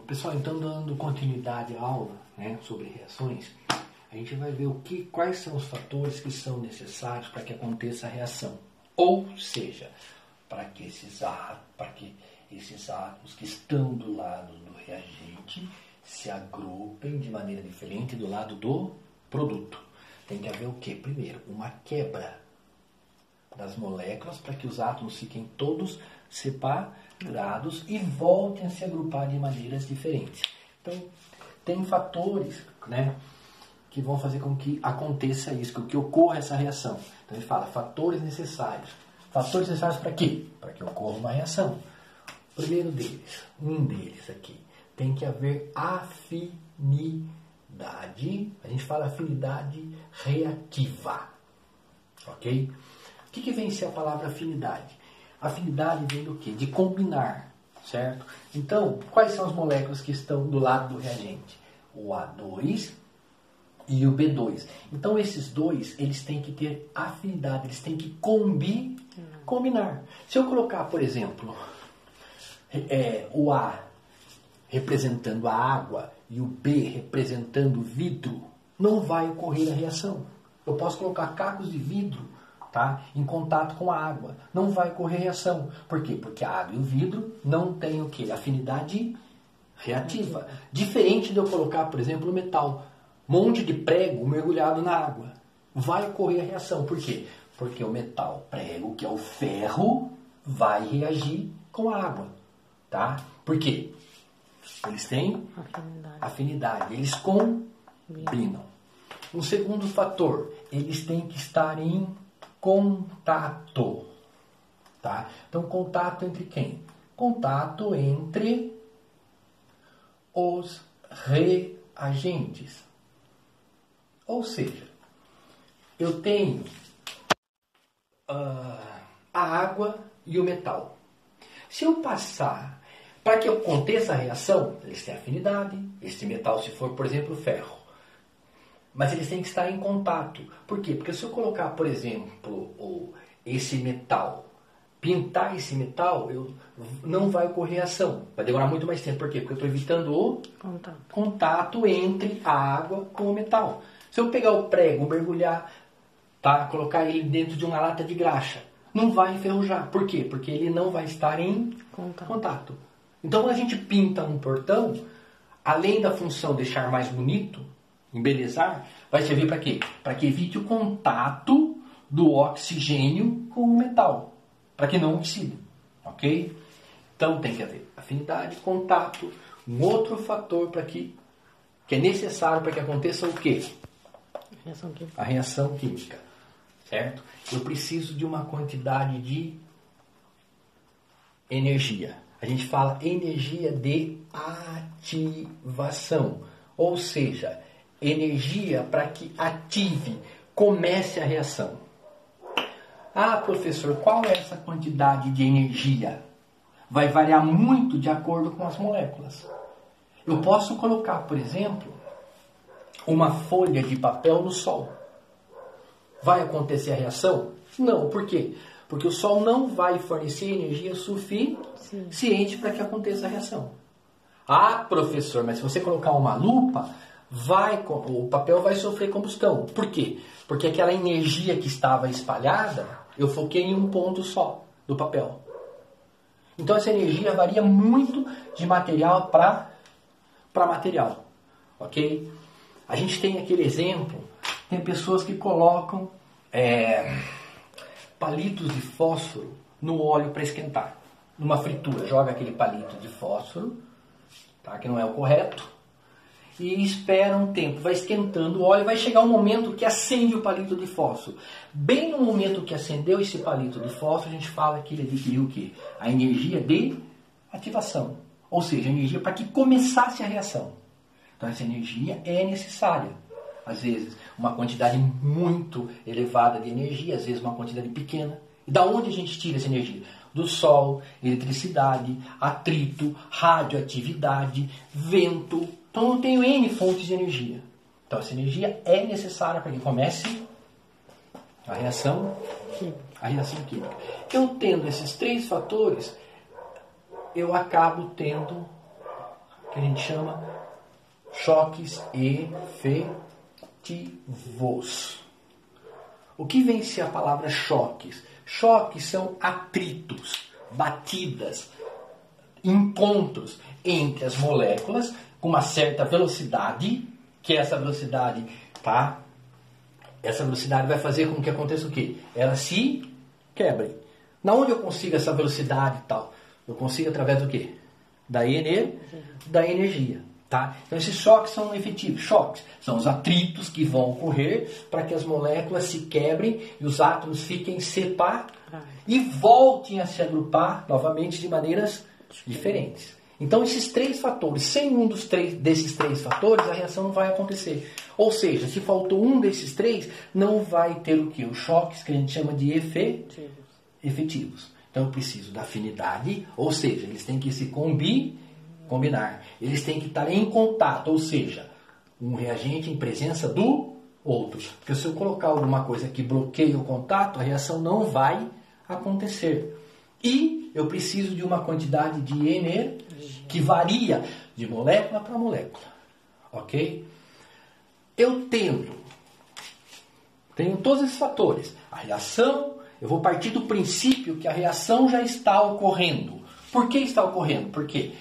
Pessoal, então dando continuidade à aula, né, sobre reações, a gente vai ver quais são os fatores que são necessários para que aconteça a reação. Ou seja, para que esses átomos que estão do lado do reagente se agrupem de maneira diferente do lado do produto. Tem que haver o quê? Primeiro, uma quebra das moléculas para que os átomos fiquem todos separados e voltem a se agrupar de maneiras diferentes. Então, tem fatores, né, que vão fazer com que aconteça isso, que ocorra essa reação. Então, ele fala fatores necessários. Fatores necessários para quê? Para que ocorra uma reação. O primeiro deles, um deles aqui, tem que haver afinidade. A gente fala afinidade reativa. Ok? O que vem ser a palavra afinidade? Afinidade vem do quê? De combinar, certo? Então, quais são as moléculas que estão do lado do reagente? O A2 e o B2. Então, esses dois, eles têm que ter afinidade, eles têm que combinar. Se eu colocar, por exemplo, o A representando a água e o B representando o vidro, não vai ocorrer a reação. Eu posso colocar cacos de vidro, tá, em contato com a água. Não vai ocorrer reação. Por quê? Porque a água e o vidro não têm o quê? Afinidade reativa. Diferente de eu colocar, por exemplo, o metal. Monte de prego mergulhado na água. Vai ocorrer a reação. Por quê? Porque o metal prego, que é o ferro, vai reagir com a água. Tá? Por quê? Eles têm afinidade. Eles combinam. Um segundo fator, eles têm que estar em contato. Tá? Então, contato entre quem? Contato entre os reagentes. Ou seja, eu tenho a água e o metal. Se eu passar, para que aconteça a reação, eles têm afinidade, esse metal, se for, por exemplo, ferro. Mas eles têm que estar em contato. Por quê? Porque se eu colocar, por exemplo, esse metal, pintar esse metal, não vai ocorrer ação. Vai demorar muito mais tempo. Por quê? Porque eu estou evitando o contato entre a água com o metal. Se eu pegar o prego, mergulhar, tá, colocar ele dentro de uma lata de graxa, não vai enferrujar. Por quê? Porque ele não vai estar em contato. Então, quando a gente pinta um portão, além da função deixar mais bonito, embelezar, vai servir para quê? Para que evite o contato do oxigênio com o metal, para que não oxide, ok? Então tem que haver afinidade, contato, um outro fator que é necessário para que aconteça o quê? A reação química, certo? Eu preciso de uma quantidade de energia. A gente fala energia de ativação, ou seja, energia para que ative, comece a reação. Ah, professor, qual é essa quantidade de energia? Vai variar muito de acordo com as moléculas. Eu posso colocar, por exemplo, uma folha de papel no sol. Vai acontecer a reação? Não, por quê? Porque o sol não vai fornecer energia suficiente para que aconteça a reação. Ah, professor, mas se você colocar uma lupa, o papel vai sofrer combustão. Por quê? Porque aquela energia que estava espalhada, eu foquei em um ponto só do papel. Então essa energia varia muito de material para material. Ok? A gente tem aquele exemplo, tem pessoas que colocam palitos de fósforo no óleo para esquentar. Numa fritura, joga aquele palito de fósforo, tá, que não é o correto, e espera um tempo, vai esquentando o óleo, vai chegar um momento que acende o palito de fósforo. Bem no momento que acendeu esse palito de fósforo, a gente fala que ele adquiriu o quê? A energia de ativação. Ou seja, a energia para que começasse a reação. Então essa energia é necessária. Às vezes uma quantidade muito elevada de energia, às vezes uma quantidade pequena. E da onde a gente tira essa energia? Do sol, eletricidade, atrito, radioatividade, vento. Então eu tenho N fontes de energia. Então essa energia é necessária para que comece a reação química. Eu tendo esses três fatores, eu acabo tendo que a gente chama choques efetivos. O que vem ser a palavra choques? Choques são atritos, batidas, encontros entre as moléculas com uma certa velocidade, que essa velocidade, tá? Essa velocidade vai fazer com que aconteça o quê? Elas se quebrem. Na onde eu consigo essa velocidade e tal? Eu consigo através do quê? Da energia. Tá? Então esses choques são efetivos. Choques são os atritos que vão ocorrer para que as moléculas se quebrem e os átomos fiquem separados e voltem a se agrupar novamente de maneiras diferentes. Então esses três fatores, sem um desses três fatores, a reação não vai acontecer. Ou seja, se faltou um desses três, não vai ter o quê? Os choques que a gente chama de efetivos. Então eu preciso da afinidade, ou seja, eles têm que se combinar. Eles têm que estar em contato, ou seja, um reagente em presença do outro. Porque se eu colocar alguma coisa que bloqueia o contato, a reação não vai acontecer. E eu preciso de uma quantidade de energia que varia de molécula para molécula. Ok? Eu tenho todos esses fatores. A reação, eu vou partir do princípio que a reação já está ocorrendo. Por que está ocorrendo? Porque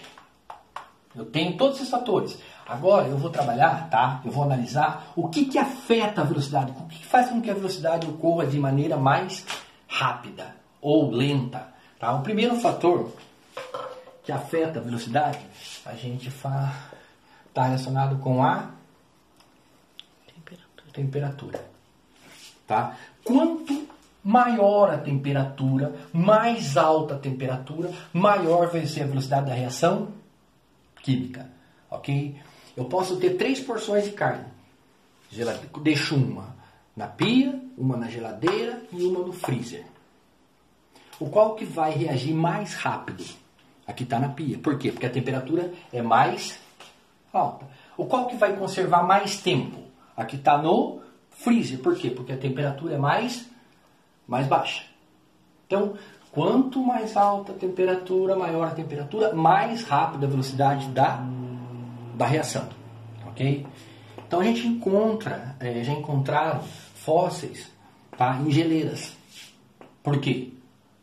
eu tenho todos esses fatores. Agora eu vou trabalhar, tá? Eu vou analisar o que afeta a velocidade. O que faz com que a velocidade ocorra de maneira mais rápida ou lenta. Tá? O primeiro fator que afeta a velocidade, a gente está relacionado com a temperatura. Tá? Quanto maior a temperatura, mais alta a temperatura, maior vai ser a velocidade da reação química. Ok? Eu posso ter 3 porções de carne. Deixo uma na pia, uma na geladeira e uma no freezer. O qual que vai reagir mais rápido? Aqui está na pia. Por quê? Porque a temperatura é mais alta. O qual que vai conservar mais tempo? Aqui está no freezer. Por quê? Porque a temperatura é mais baixa. Então, quanto mais alta a temperatura, maior a temperatura, mais rápida a velocidade da reação. Ok? Então a gente já encontraram fósseis, tá, em geleiras. Por quê?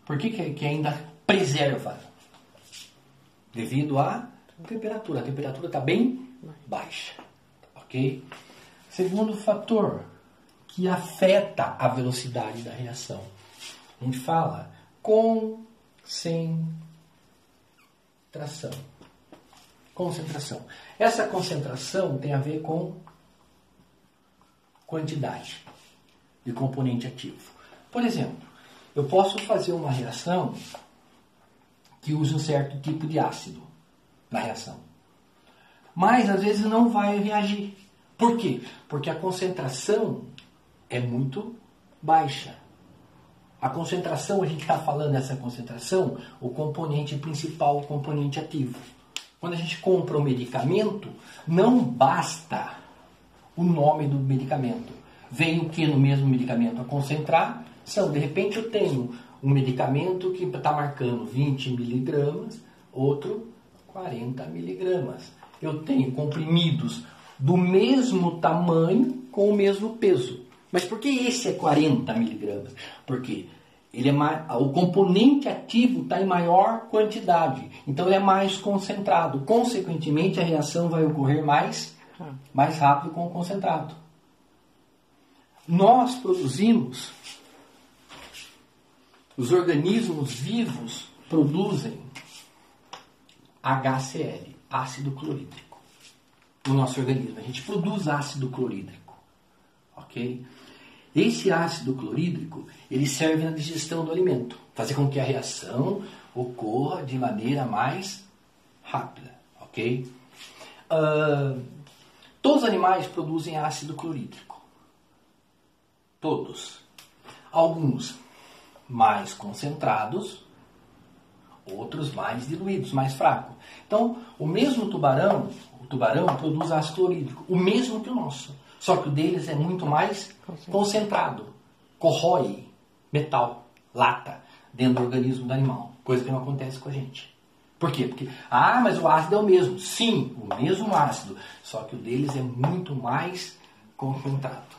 Por que ainda preserva? Devido à temperatura. A temperatura está bem baixa. Ok? Segundo fator que afeta a velocidade da reação. A gente fala concentração. Essa concentração tem a ver com quantidade de componente ativo. Por exemplo, eu posso fazer uma reação que use um certo tipo de ácido na reação. Mas às vezes não vai reagir. Por quê? Porque a concentração é muito baixa. A concentração, a gente está falando dessa concentração, o componente principal, o componente ativo. Quando a gente compra um medicamento, não basta o nome do medicamento. Vem o que no mesmo medicamento? A concentração. De repente eu tenho um medicamento que está marcando 20 miligramas, outro 40 miligramas. Eu tenho comprimidos do mesmo tamanho com o mesmo peso. Mas por que esse é 40 miligramas? Porque o componente ativo está em maior quantidade. Então ele é mais concentrado. Consequentemente, a reação vai ocorrer mais rápido com o concentrado. Nós produzimos, os organismos vivos produzem HCl, ácido clorídrico. No nosso organismo, a gente produz ácido clorídrico. Ok? Esse ácido clorídrico, ele serve na digestão do alimento, fazer com que a reação ocorra de maneira mais rápida, ok? Todos os animais produzem ácido clorídrico. Todos. Alguns mais concentrados, outros mais diluídos, mais fracos. Então, o mesmo tubarão produz ácido clorídrico, o mesmo que o nosso. Só que o deles é muito mais concentrado. Corrói metal, lata, dentro do organismo do animal. Coisa que não acontece com a gente. Por quê? Porque, mas o ácido é o mesmo. Sim, o mesmo ácido, só que o deles é muito mais concentrado.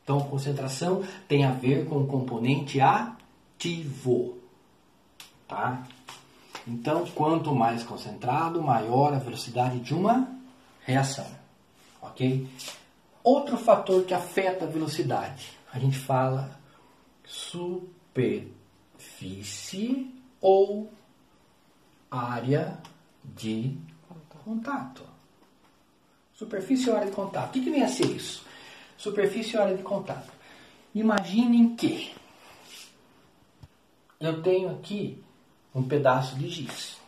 Então, concentração tem a ver com o componente ativo. Tá? Então, quanto mais concentrado, maior a velocidade de uma reação. Ok? Outro fator que afeta a velocidade. A gente fala superfície ou área de contato. Superfície ou área de contato. O que vem a ser isso? Superfície ou área de contato. Imaginem que eu tenho aqui um pedaço de giz.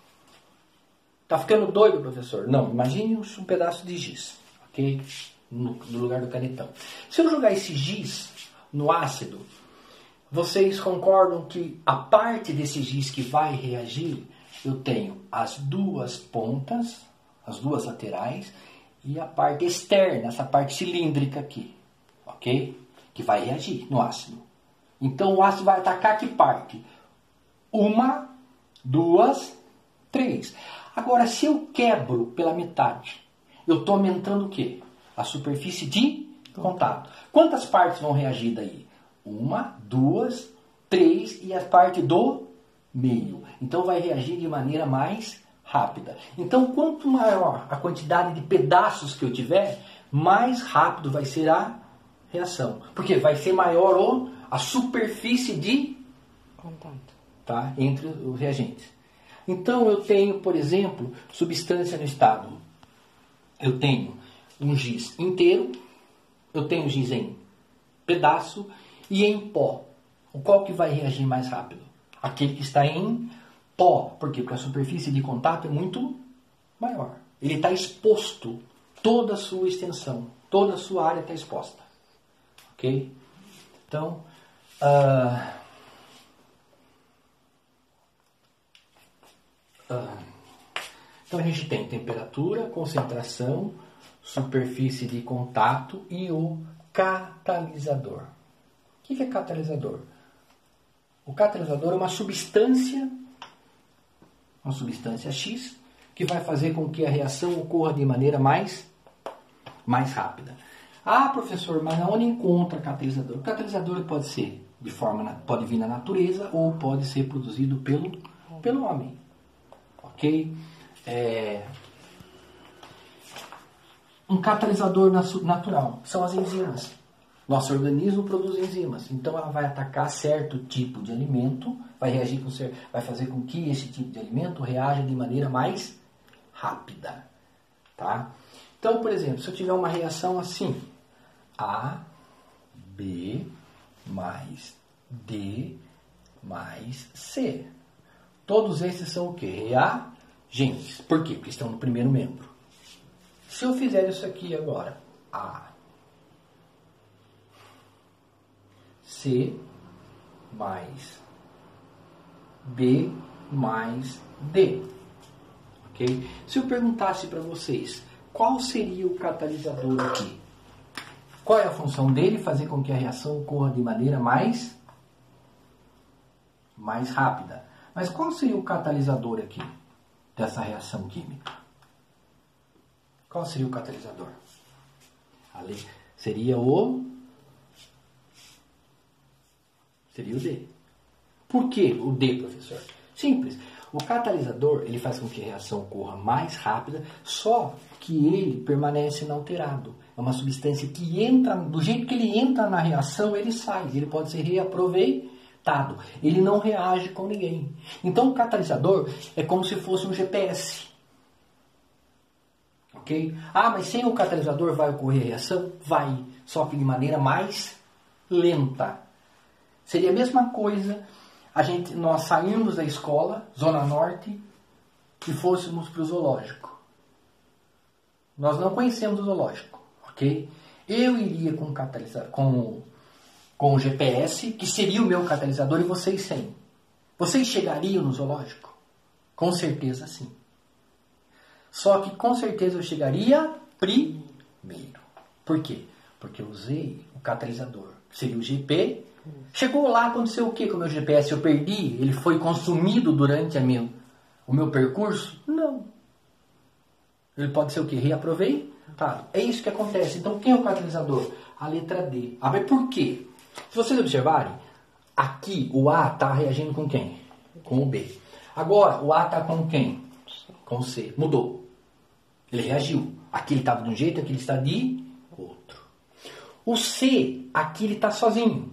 Tá ficando doido, professor? Não, imagine um pedaço de giz, ok? No lugar do canetão. Se eu jogar esse giz no ácido, vocês concordam que a parte desse giz que vai reagir, eu tenho as duas pontas, as duas laterais, e a parte externa, essa parte cilíndrica aqui, ok? Que vai reagir no ácido. Então o ácido vai atacar que parte? 1, 2, 3. Agora, se eu quebro pela metade, eu estou aumentando o quê? A superfície de contato. Quantas partes vão reagir daí? 1, 2, 3 e a parte do meio. Então vai reagir de maneira mais rápida. Então, quanto maior a quantidade de pedaços que eu tiver, mais rápido vai ser a reação. Porque vai ser maior a superfície de contato, tá? Entre os reagentes. Então, eu tenho, por exemplo, substância no estado. Eu tenho um giz inteiro, eu tenho giz em pedaço e em pó. Qual que vai reagir mais rápido? Aquele que está em pó. Por quê? Porque a superfície de contato é muito maior. Ele está exposto, toda a sua extensão, toda a sua área está exposta. Ok? Então, então a gente tem temperatura, concentração, superfície de contato e o catalisador. O que é catalisador? O catalisador é uma substância X, que vai fazer com que a reação ocorra de maneira mais rápida. Ah, professor, mas onde encontra catalisador? O catalisador pode ser pode vir na natureza ou pode ser produzido pelo homem. Ok? Um catalisador natural são as enzimas. Nosso organismo produz enzimas, então ela vai atacar certo tipo de alimento, vai fazer com que esse tipo de alimento reaja de maneira mais rápida, tá? Então, por exemplo, se eu tiver uma reação assim, A, B, mais D, mais C. Todos esses são o quê? Reagentes. Por quê? Porque estão no primeiro membro. Se eu fizer isso aqui agora, A, C mais B mais D. Ok? Se eu perguntasse para vocês qual seria o catalisador aqui, qual é a função dele? Fazer com que a reação ocorra de maneira mais rápida. Mas qual seria o catalisador aqui dessa reação química? Qual seria o catalisador? Ali seria o D. Por que o D, professor? Simples. O catalisador ele faz com que a reação ocorra mais rápida, só que ele permanece inalterado. É uma substância que entra, do jeito que ele entra na reação, ele sai. Ele pode ser reaproveitado. Ele não reage com ninguém. Então o catalisador é como se fosse um GPS. Ok? Mas sem o catalisador vai ocorrer a reação? Vai. Só que de maneira mais lenta. Seria a mesma coisa nós sairmos da escola, Zona Norte, e fôssemos para o zoológico. Nós não conhecemos o zoológico, ok? Eu iria com o GPS, que seria o meu catalisador, e vocês sem. Vocês chegariam no zoológico? Com certeza sim. Só que com certeza eu chegaria primeiro. Por quê? Porque eu usei o catalisador, que seria o GPS. Chegou lá, aconteceu o que com o meu GPS? Eu perdi, ele foi consumido durante o meu percurso? Não. Ele pode ser o quê? Reaproveitado. É isso que acontece. Então, quem é o catalisador? A letra D. Ah, mas por quê? Se vocês observarem, aqui o A está reagindo com quem? Com o B. Agora, o A está com quem? Com o C. Mudou. Ele reagiu. Aqui ele estava de um jeito, aqui ele está de outro. O C, aqui ele está sozinho.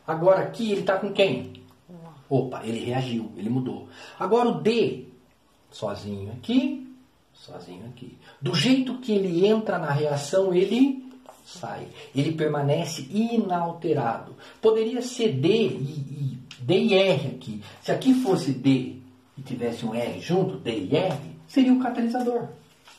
Agora aqui ele está com quem? Opa, ele reagiu, ele mudou. Agora o D, sozinho aqui, sozinho aqui. Do jeito que ele entra na reação, ele sai. Ele permanece inalterado. Poderia ser D e R aqui. Se aqui fosse D e tivesse um R junto, D e R, seria o catalisador.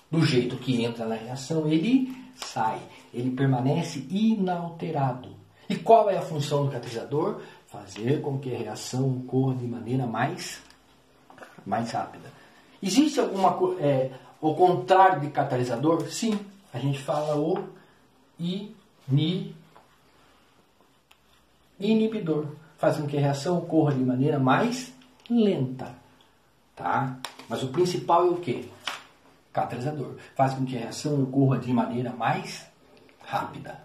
Do jeito que entra na reação, ele sai. Ele permanece inalterado. E qual é a função do catalisador? Fazer com que a reação ocorra de maneira mais rápida. Existe alguma coisa... o contrário de catalisador? Sim. A gente fala o inibidor. Faz com que a reação ocorra de maneira mais lenta. Tá? Mas o principal é o quê? Catalisador. Faz com que a reação ocorra de maneira mais rápida.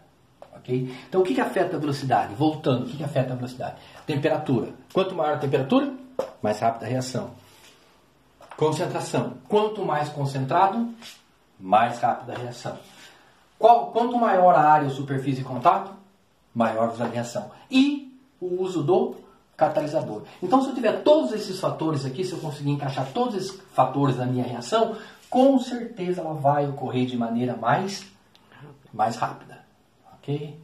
Okay? Então, o que afeta a velocidade? Voltando, o que afeta a velocidade? Temperatura. Quanto maior a temperatura, mais rápida a reação. Concentração. Quanto mais concentrado, mais rápida a reação. Quanto maior a área ou superfície de contato, maior a reação. E o uso do catalisador. Então, se eu tiver todos esses fatores aqui, se eu conseguir encaixar todos esses fatores na minha reação, com certeza ela vai ocorrer de maneira mais rápida. Ok?